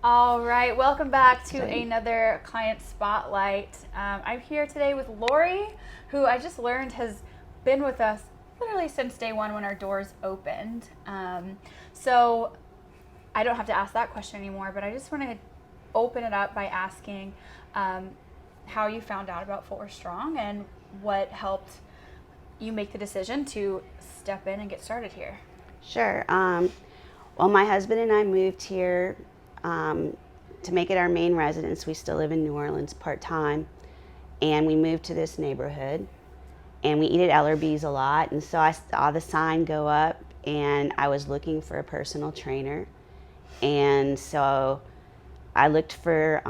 All right, welcome back to another client spotlight. I'm here today with Lori, who I just learned has been with us literally since day one when our doors opened. So I don't have to ask that question anymore, but I just want to open it up by asking how you found out about Footwear Strong and what helped you make the decision to step in and get started here. Sure. Well, my husband and I moved here to make it our main residence. We still live in New Orleans part-time, and we moved to this neighborhood, and we eat at Ellerbe's a lot, and so I saw the sign go up, and I was looking for a personal trainer, and so I looked for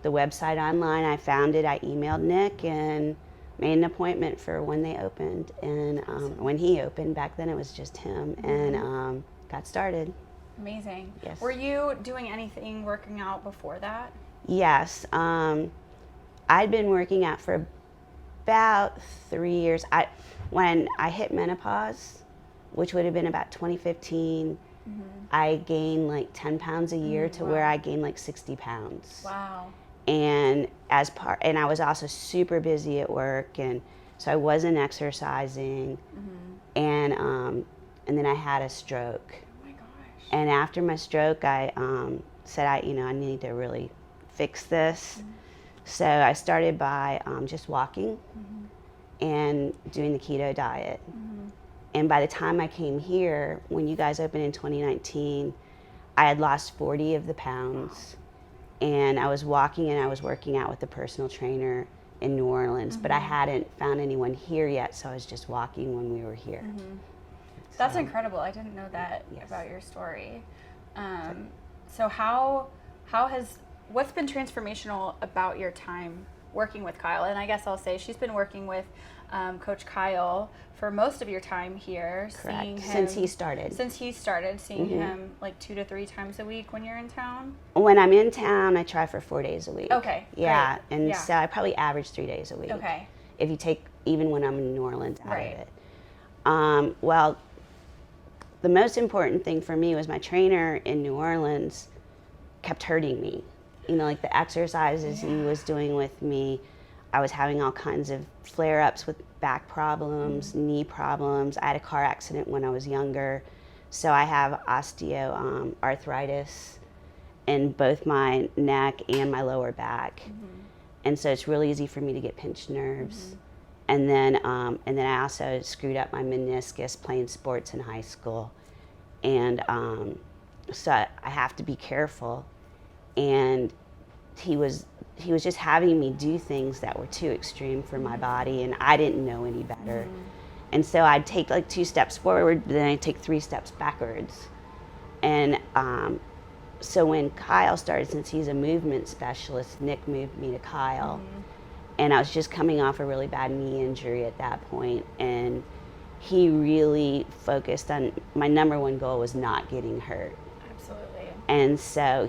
the website online. I found it. I emailed Nick and made an appointment for when they opened, and when he opened. Back then it was just him, and got started. Amazing. Yes. Were you doing anything working out before that? Yes. I'd been working out for about 3 years. When I hit menopause, which would have been about 2015, I gained like 10 pounds a year to where I gained like 60 pounds. Wow. And and I was also super busy at work, and so I wasn't exercising, and then I had a stroke. Oh my gosh. And after my stroke, I said I need to really fix this. So I started by just walking and doing the keto diet. And by the time I came here, when you guys opened in 2019, I had lost 40 of the pounds. And I was walking and I was working out with a personal trainer in New Orleans, but I hadn't found anyone here yet, so I was just walking when we were here. That's incredible. I didn't know that about your story. So what's been transformational about your time working with Kyle? And I guess I'll say she's been working with Coach Kyle for most of your time here. Correct. Seeing him, Since he started. Seeing him like 2 to 3 times a week when you're in town? When I'm in town, I try for 4 days a week. Okay. Yeah, great. and yeah. so I probably average 3 days a week. Okay. If you take even when I'm in New Orleans out Right. of it. Well, the most important thing for me was my trainer in New Orleans kept hurting me. Like the exercises he was doing with me, I was having all kinds of flare-ups with back problems, knee problems. I had a car accident when I was younger, so I have osteoarthritis in both my neck and my lower back, and so it's really easy for me to get pinched nerves. And then I also screwed up my meniscus playing sports in high school, and so I have to be careful. And he was just having me do things that were too extreme for my body, and I didn't know any better. And so I'd take like 2 steps forward, then I'd take 3 steps backwards. And so when Kyle started, since he's a movement specialist, Nick moved me to Kyle. And I was just coming off a really bad knee injury at that point, and he really focused on, my number one goal was not getting hurt. Absolutely. And so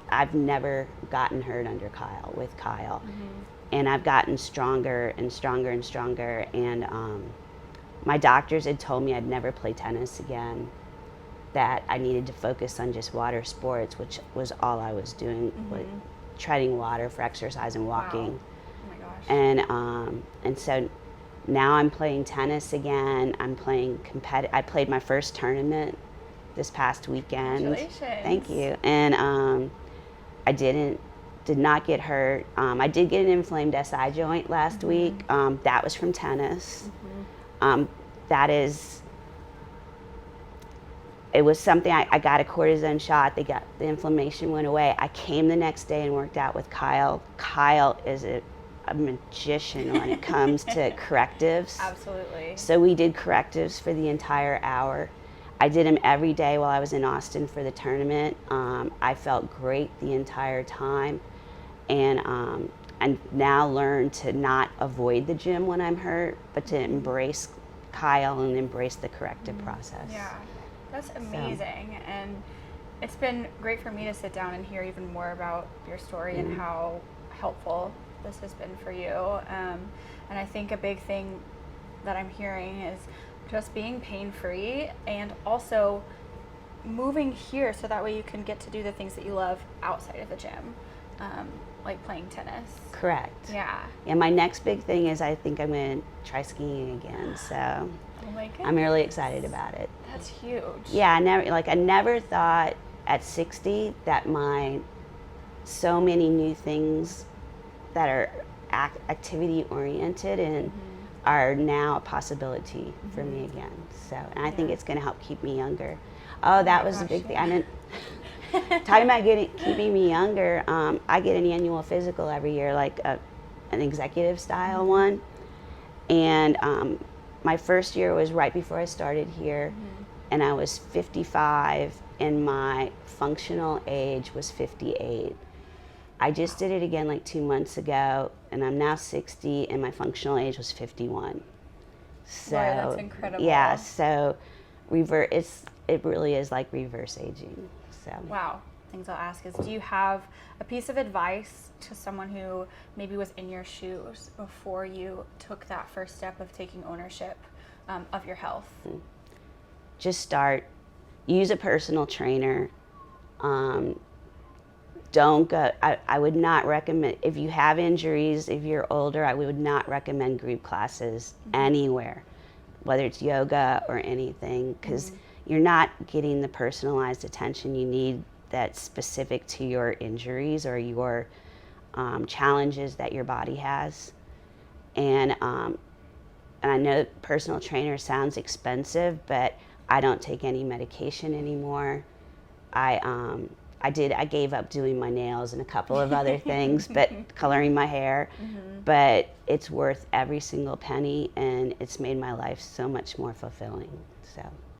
I've never gotten hurt with Kyle. And I've gotten stronger and stronger and stronger. And my doctors had told me I'd never play tennis again, that I needed to focus on just water sports, which was all I was doing, like treading water for exercise and walking. Wow. Oh my gosh. And so now I'm playing tennis again. I'm playing I played my first tournament this past weekend. Congratulations. Thank you. And I did not get hurt. I did get an inflamed SI joint last week. That was from tennis. It was something, I got a cortisone shot. The inflammation went away. I came the next day and worked out with Kyle. Kyle is a magician when it comes to correctives. Absolutely. So we did correctives for the entire hour. I did them every day while I was in Austin for the tournament. I felt great the entire time. And now learned to not avoid the gym when I'm hurt, but to embrace Kyle and embrace the corrective process. Yeah, that's amazing. And it's been great for me to sit down and hear even more about your story and how helpful this has been for you. And I think a big thing that I'm hearing is just being pain-free, and also moving here so that way you can get to do the things that you love outside of the gym, like playing tennis. Correct. Yeah. And my next big thing is I think I'm going to try skiing again. So Oh my goodness. I'm really excited about it. That's huge. Yeah, I never thought at 60 that so many new things that are activity oriented and are now a possibility for me again. So, and I think it's going to help keep me younger. Oh, that was a big thing. I didn't talking about keeping me younger. I get an annual physical every year, like an executive style one, and my first year was right before I started here, and I was 55, and my functional age was 58. I just did it again like 2 months ago, and I'm now 60, and my functional age was 51. So Boy, that's incredible. Yeah, so it really is like reverse aging. So Wow. Things I'll ask is, do you have a piece of advice to someone who maybe was in your shoes before you took that first step of taking ownership of your health? just start. Use a personal trainer. Don't go. I would not recommend, if you have injuries, if you're older, I would not recommend group classes anywhere, whether it's yoga or anything, because you're not getting the personalized attention you need that's specific to your injuries or your challenges that your body has. And I know personal trainer sounds expensive, but I don't take any medication anymore. I gave up doing my nails and a couple of other things, but coloring my hair. But it's worth every single penny, and it's made my life so much more fulfilling. So.